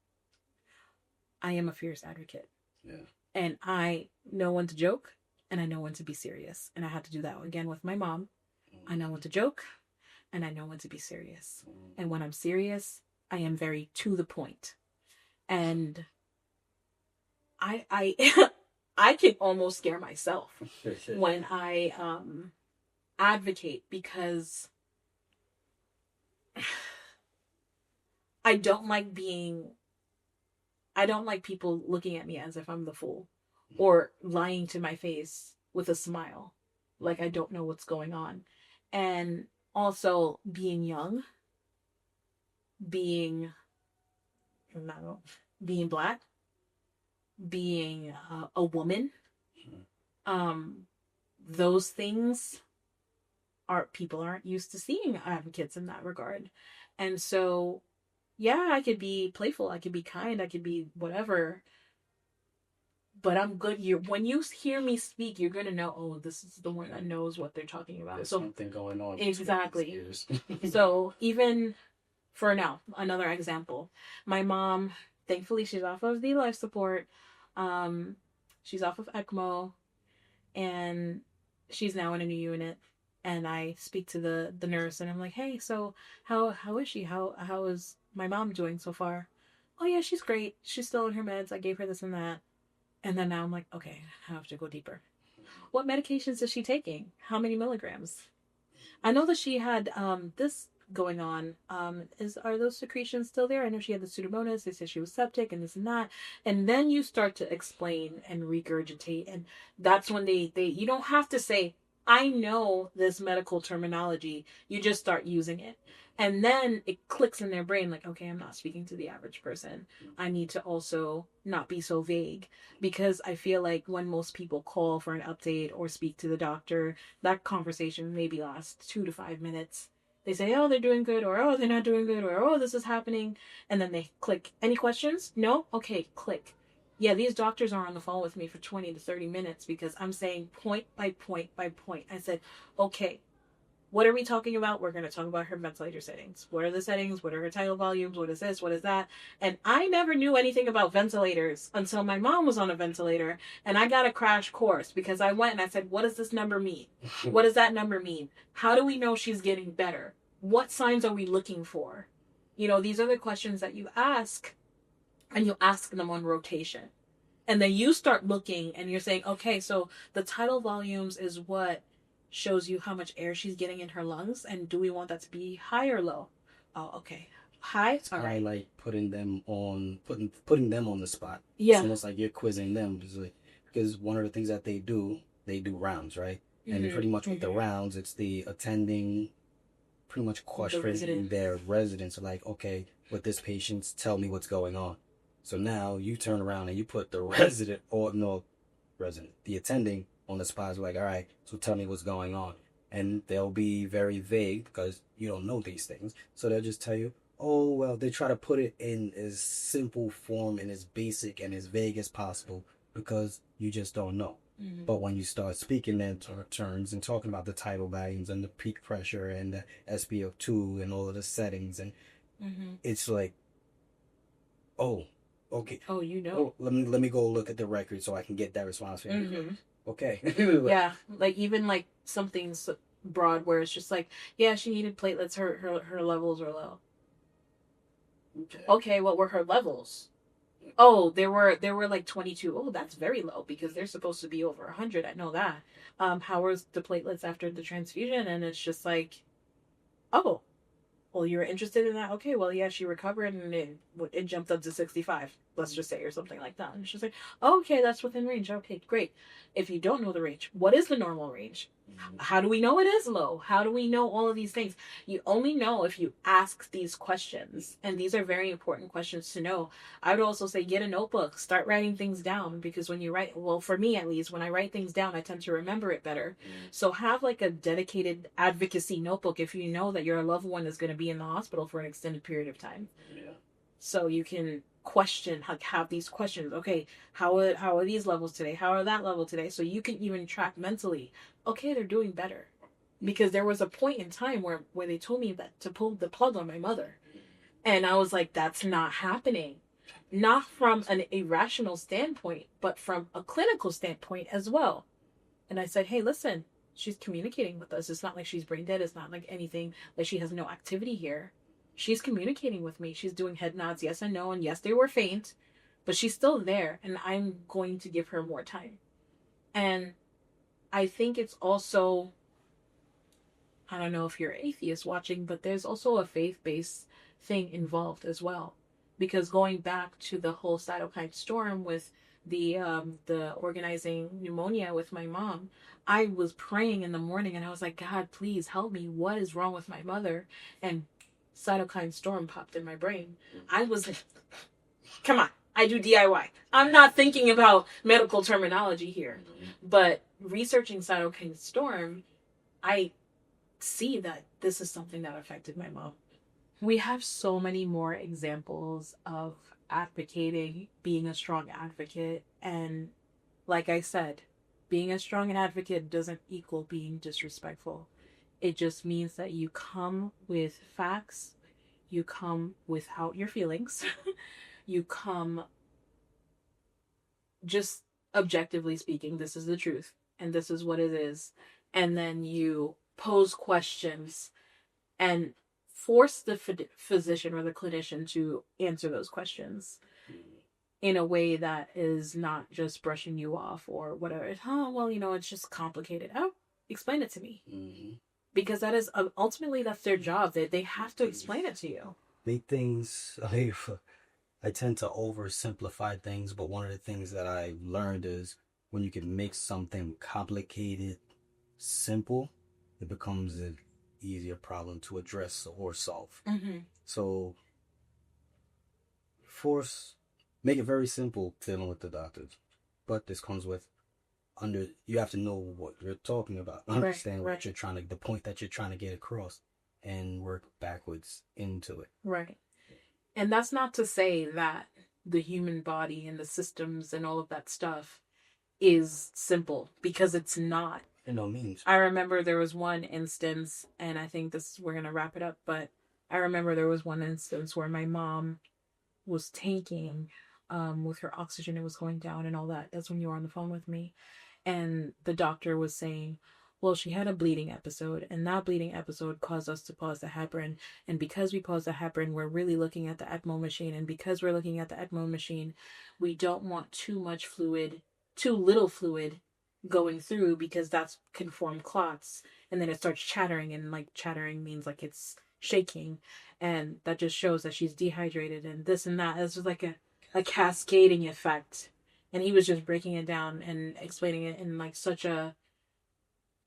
I am a fierce advocate. Yeah. And I know when to joke and I know when to be serious. And I had to do that again with my mom. I know when to joke and I know when to be serious. And when I'm serious, I am very to the point. And I I can almost scare myself when I advocate, because I don't like being I don't like people looking at me as if I'm the fool or lying to my face with a smile like I don't know what's going on. And also being young, being no, being black, being a woman, um those things are people aren't used to seeing advocates in that regard. And so yeah, I could be playful, I could be kind, I could be whatever, but I'm good. You when you hear me speak, you're gonna know. Oh, this is the one that knows what they're talking about. There's so something going on. Exactly. So even for now, another example. My mom, thankfully, she's off of the life support. Um, she's off of ECMO, and she's now in a new unit. And I speak to the nurse, and I'm like, "Hey, so how is she? How is my mom doing so far?" "Oh yeah, she's great. She's still on her meds. I gave her this and that." And then now I'm like, okay, I have to go deeper. What medications is she taking? How many milligrams? I know that she had this going on. Are those secretions still there? I know she had the pseudomonas. They said she was septic and this and that. And then you start to explain and regurgitate, and that's when they you don't have to say, I know this medical terminology. You just start using it. And then it clicks in their brain like, okay, I'm not speaking to the average person. I need to also not be so vague, because I feel like when most people call for an update or speak to the doctor, that conversation maybe lasts 2 to 5 minutes. They say, oh, they're doing good, or oh, they're not doing good, or oh, this is happening. And then they click. Any questions? No? Okay, click. Yeah, these doctors are on the phone with me for 20 to 30 minutes because I'm saying point by point by point. I said, okay, what are we talking about? We're going to talk about her ventilator settings. What are the settings? What are her tidal volumes? What is this? What is that? And I never knew anything about ventilators until my mom was on a ventilator, and I got a crash course because I went and I said, what does this number mean? What does that number mean? How do we know she's getting better? What signs are we looking for? You know, these are the questions that you ask, and you ask them on rotation. And then you start looking and you're saying, okay, so the tidal volumes is what shows you how much air she's getting in her lungs, and do we want that to be high or low? Oh, okay. High? It's all kind right. of like putting them on the spot. Yeah. It's almost like you're quizzing them. Because one of the things that they do rounds, right? And Mm-hmm. pretty much with the rounds, it's the attending pretty much questioning their residents, like, okay, with this patient, tell me what's going on. So now you turn around and you put the resident, or no, resident, the attending on the spot, like, all right, so tell me what's going on. And they'll be very vague because you don't know these things. So they'll just tell you, oh, well, they try to put it in as simple form and as basic and as vague as possible because you just don't know. Mm-hmm. But when you start speaking in terms and talking about the tidal volumes and the peak pressure and the SpO2 and all of the settings, and it's like, oh, okay. Oh, you know. Oh, let me go look at the record so I can get that response. Okay. Yeah, like even like something broad where it's just like, yeah, she needed platelets. Her levels are low. Okay, what were her levels? Oh, there were like 22. Oh, that's very low because they're supposed to be over 100. I know that. How was the platelets after the transfusion? And it's just like, oh, well, you were interested in that. Okay, well, yeah, she recovered and it jumped up to 65. Let's just say, or something like that. And it's just like, oh, okay, that's within range. Okay, great. If you don't know the range, what is the normal range? How do we know it is low? How do we know all of these things? You only know if you ask these questions. And these are very important questions to know. I would also say get a notebook, start writing things down, because when you write, well, for me at least, when I write things down, I tend to remember it better. So have like a dedicated advocacy notebook if you know that your loved one is going to be in the hospital for an extended period of time. Yeah. So you can question, like have these questions. Okay, how are these levels today? How are that level today? So you can even track mentally. Okay, they're doing better. Because there was a point in time where they told me that to pull the plug on my mother. And I was like, that's not happening. not from an irrational standpoint, but from a clinical standpoint as well. And I said, hey, listen, she's communicating with us. It's not like she's brain dead. It's not like anything, like she has no activity here. She's communicating with me. She's doing head nods, yes and no, and yes, they were faint, but she's still there, and I'm going to give her more time. And I think it's also, I don't know if you're atheist watching, but there's also a faith-based thing involved as well. Because going back to the whole cytokine storm with the organizing pneumonia with my mom, I was praying in the morning and I was like, God, please help me. What is wrong with my mother? And cytokine storm popped in my brain. I was like, come on, I do DIY. I'm not thinking about medical terminology here, but researching cytokine storm, I see that this is something that affected my mom. We have so many more examples of advocating, being a strong advocate. And like I said, being a strong advocate doesn't equal being disrespectful. It just means that you come with facts, you come without your feelings, you come just objectively speaking, this is the truth, and this is what it is. And then you pose questions and force the physician or the clinician to answer those questions in a way that is not just brushing you off or whatever. Oh, well, it's just complicated. Oh, explain it to me. Mm-hmm. Because that is, ultimately, that's their job. They have to explain it to you. Make things, I tend to oversimplify things, but one of the things that I learned is when you can make something complicated simple, it becomes an easier problem to address or solve. Mm-hmm. So make it very simple dealing with the doctors, but this comes with you have to know what you're talking about, understand what you're the point that you're trying to get across, and work backwards into it. Right. And that's not to say that the human body and the systems and all of that stuff is simple, because it's not. In no means. I remember there was one instance, and I think we're going to wrap it up, but I remember there was one instance where my mom was tanking with her oxygen. It was going down and all that. That's when you were on the phone with me. And the doctor was saying, well, she had a bleeding episode, and that bleeding episode caused us to pause the heparin. And because we paused the heparin, we're really looking at the ECMO machine. And because we're looking at the ECMO machine, we don't want too little fluid going through, because that's can form clots. And then it starts chattering, and like chattering means like it's shaking. And that just shows that she's dehydrated and this and that. It's just like a cascading effect. And he was just breaking it down and explaining it in like such a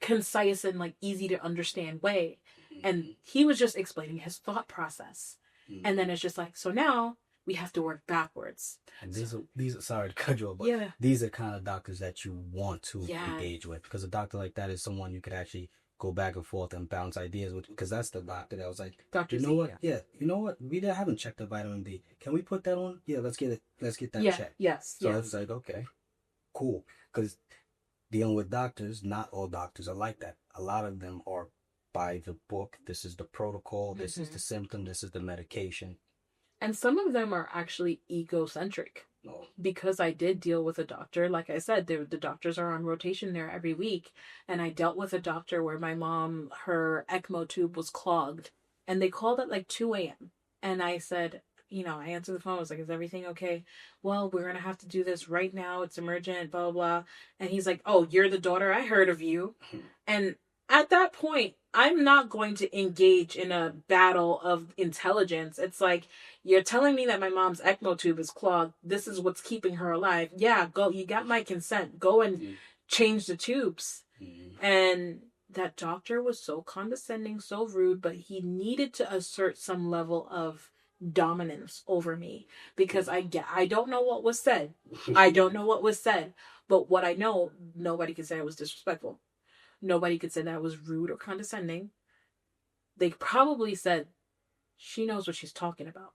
concise and like easy to understand way. And he was just explaining his thought process. And then it's just like, so now we have to work backwards. And these are sorry to cut you off, but these are kind of doctors that you want to engage with, because a doctor like that is someone you could actually go back and forth and bounce ideas with, because that's the doctor that was like, Dr. you know what? Yeah, you know what? We haven't checked the vitamin D. Can we put that on? Yeah, let's get that checked. Yes. So I was like, okay, cool. Because dealing with doctors, not all doctors are like that. A lot of them are by the book. This is the protocol. This is the symptom. This is the medication. And some of them are actually egocentric. Because I did deal with a doctor, like I said, the doctors are on rotation there every week. And I dealt with a doctor where my mom, her ECMO tube was clogged. And they called at like 2 a.m. And I said, I answered the phone. I was like, is everything okay? Well, we're going to have to do this right now. It's emergent, blah, blah, blah. And he's like, oh, you're the daughter? I heard of you. And at that point, I'm not going to engage in a battle of intelligence. It's like, you're telling me that my mom's ECMO tube is clogged. This is what's keeping her alive. Yeah, go. You got my consent. Go and change the tubes. And that doctor was so condescending, so rude, but he needed to assert some level of dominance over me, because I don't know what was said. I don't know what was said. But what I know, nobody could say I was disrespectful. Nobody could say that I was rude or condescending. They probably said, she knows what she's talking about.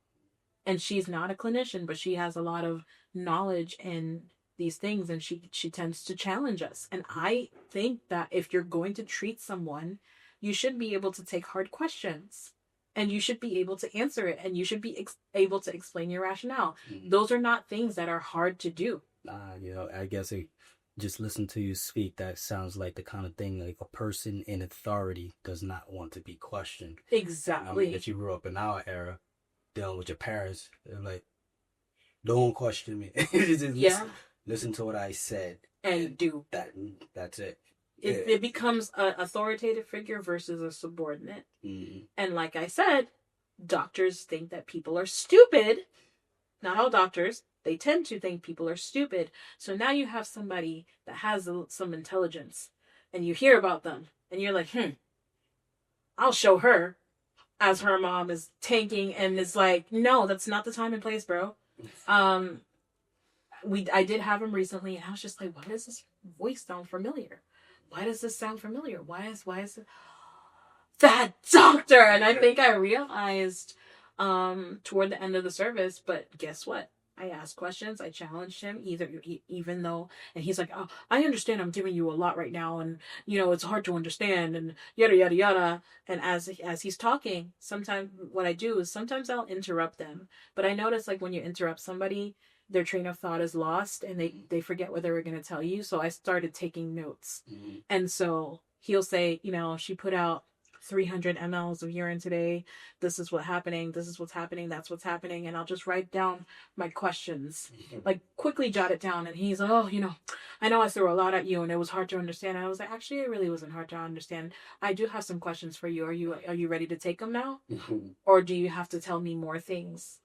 And she's not a clinician, but she has a lot of knowledge in these things, and she tends to challenge us. And I think that if you're going to treat someone, you should be able to take hard questions. and you should be able to answer it, and you should be able to explain your rationale. Those are not things that are hard to do. I guess just listen to you speak, that sounds like the kind of thing like a person in authority does not want to be questioned. Exactly. If you grew up in our era, dealing with your parents, they're like, don't question me. Just listen to what I said. And do. That's it. It becomes an authoritative figure versus a subordinate. Mm-hmm. And like I said, doctors think that people are stupid. Not all doctors. They tend to think people are stupid. So now you have somebody that has some intelligence, and you hear about them, and you're like, I'll show her, as her mom is tanking and is like, no, that's not the time and place, bro. I did have him recently, and I was just like, why does this voice sound familiar? Why does this sound familiar? Why is it that doctor? And I think I realized toward the end of the service, but guess what? I asked questions. I challenged him, even though, and he's like, "Oh, I understand. I'm giving you a lot right now, and it's hard to understand, and yada yada yada." And as he's talking, sometimes what I do is sometimes I'll interrupt them. But I notice, like, when you interrupt somebody, their train of thought is lost, and they forget what they were going to tell you. So I started taking notes, and so he'll say, she put out 300 mLs of urine today. This is what's happening. This is what's happening. That's what's happening. And I'll just write down my questions, like quickly jot it down. And he's like, oh, I know I threw a lot at you and it was hard to understand. And I was like, actually, it really wasn't hard to understand. I do have some questions for you. Are you ready to take them now? Or do you have to tell me more things?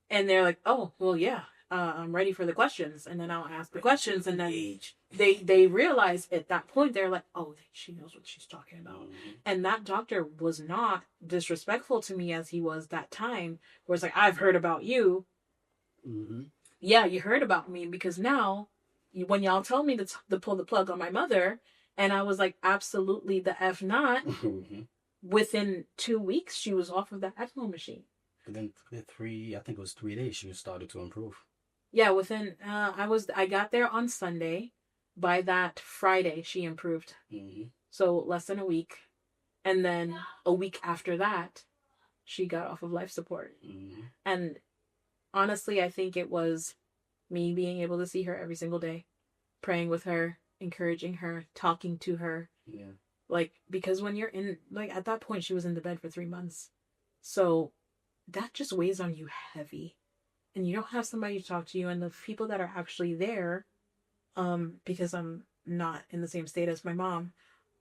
And they're like, oh, well, yeah. I'm ready for the questions. And then I'll ask the questions, and then they realize at that point, they're like, oh, she knows what she's talking about. And that doctor was not disrespectful to me as he was that time, where it's like, I've heard about you. Yeah, you heard about me, because now when y'all tell me to pull the plug on my mother, and I was like, absolutely the F not, within 2 weeks, she was off of that ECMO machine. And then I think it was 3 days, she started to improve. Yeah, within I got there on Sunday. By that Friday, she improved. So less than a week, and then a week after that, she got off of life support. And honestly, I think it was me being able to see her every single day, praying with her, encouraging her, talking to her. Yeah. Like, because when you're in, like, at that point, she was in the bed for 3 months, so that just weighs on you heavy. And you don't have somebody to talk to you, and the people that are actually there, because I'm not in the same state as my mom,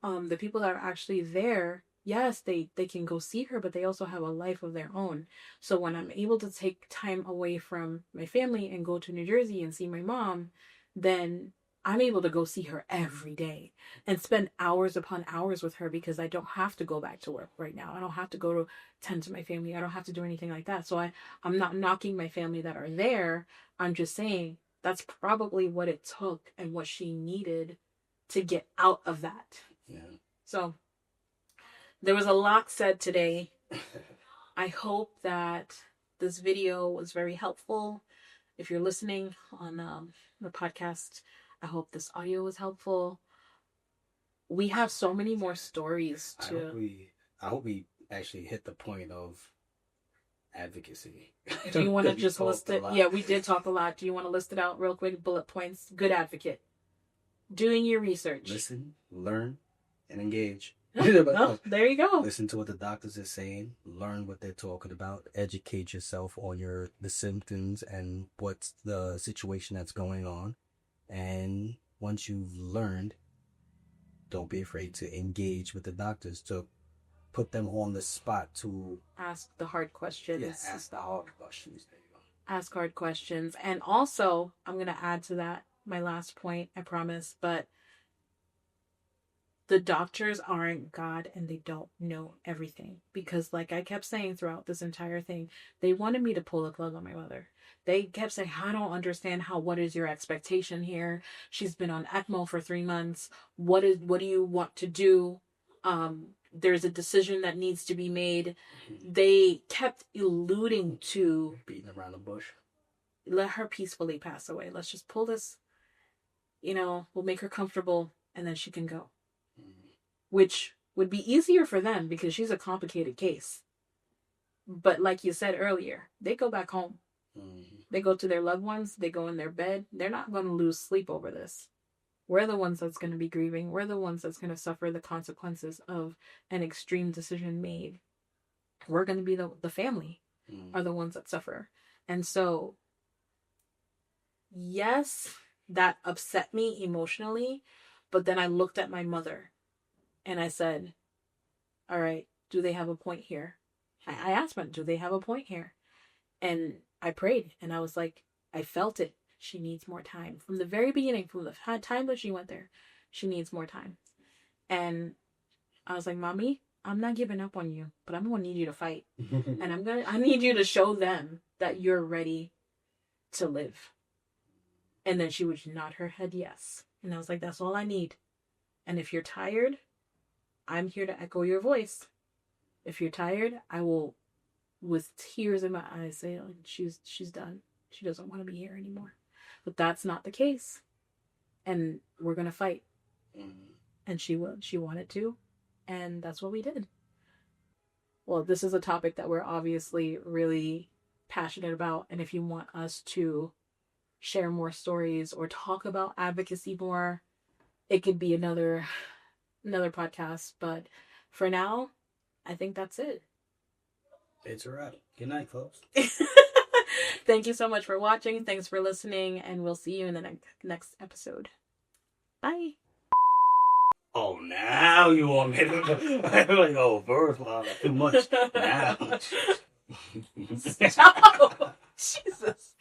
the people that are actually there, yes, they can go see her, but they also have a life of their own. So when I'm able to take time away from my family and go to New Jersey and see my mom, then I'm able to go see her every day and spend hours upon hours with her, because I don't have to go back to work right now. I don't have to go to tend to my family. I don't have to do anything like that. So I'm not knocking my family that are there. I'm just saying that's probably what it took and what she needed to get out of that. Yeah. So there was a lot said today. I hope that this video was very helpful. If you're listening on the podcast, I hope this audio was helpful. We have so many more stories I hope we actually hit the point of advocacy. Do you want to just list it? Yeah, we did talk a lot. Do you want to list it out real quick? Bullet points. Good advocate. Doing your research. Listen, learn, and engage. Oh, there you go. Listen to what the doctors are saying. Learn what they're talking about. Educate yourself on the symptoms and what's the situation that's going on. And once you've learned, don't be afraid to engage with the doctors, to put them on the spot, to ask the hard questions. Yeah, ask the hard questions. There you go. Ask hard questions. And also, I'm going to add to that my last point, I promise, but the doctors aren't God, and they don't know everything. Because like I kept saying throughout this entire thing, they wanted me to pull the plug on my mother. They kept saying, I don't understand what is your expectation here? She's been on ECMO for 3 months. What do you want to do? There's a decision that needs to be made. They kept alluding to beating around the bush. Let her peacefully pass away. Let's just pull this, we'll make her comfortable, and then she can go. Which would be easier for them, because she's a complicated case. But like you said earlier, they go back home. Mm-hmm. They go to their loved ones. They go in their bed. They're not going to lose sleep over this. We're the ones that's going to be grieving. We're the ones that's going to suffer the consequences of an extreme decision made. We're going to be the family are the ones that suffer. And so, yes, that upset me emotionally. But then I looked at my mother and I said, all right, do they have a point here? I asked them, do they have a point here? And I prayed and I was like, I felt it. She needs more time. From the very beginning, from the time that she went there, she needs more time. And I was like, Mommy, I'm not giving up on you, but I'm going to need you to fight. And I need you to show them that you're ready to live. And then she would nod her head yes. And I was like, that's all I need. And if you're tired, I'm here to echo your voice. If you're tired, I will, with tears in my eyes, say, oh, she's done. She doesn't want to be here anymore. But that's not the case. And we're going to fight. And she wanted to. And that's what we did. Well, this is a topic that we're obviously really passionate about. And if you want us to share more stories or talk about advocacy more, it could be another podcast. But for now, I think that's it. It's a wrap. Good night, folks. Thank you so much for watching. Thanks for listening. And we'll see you in the next episode. Bye. Oh, now you want me to... I'm like, oh, first, wow, too much. Now. Stop. Jesus.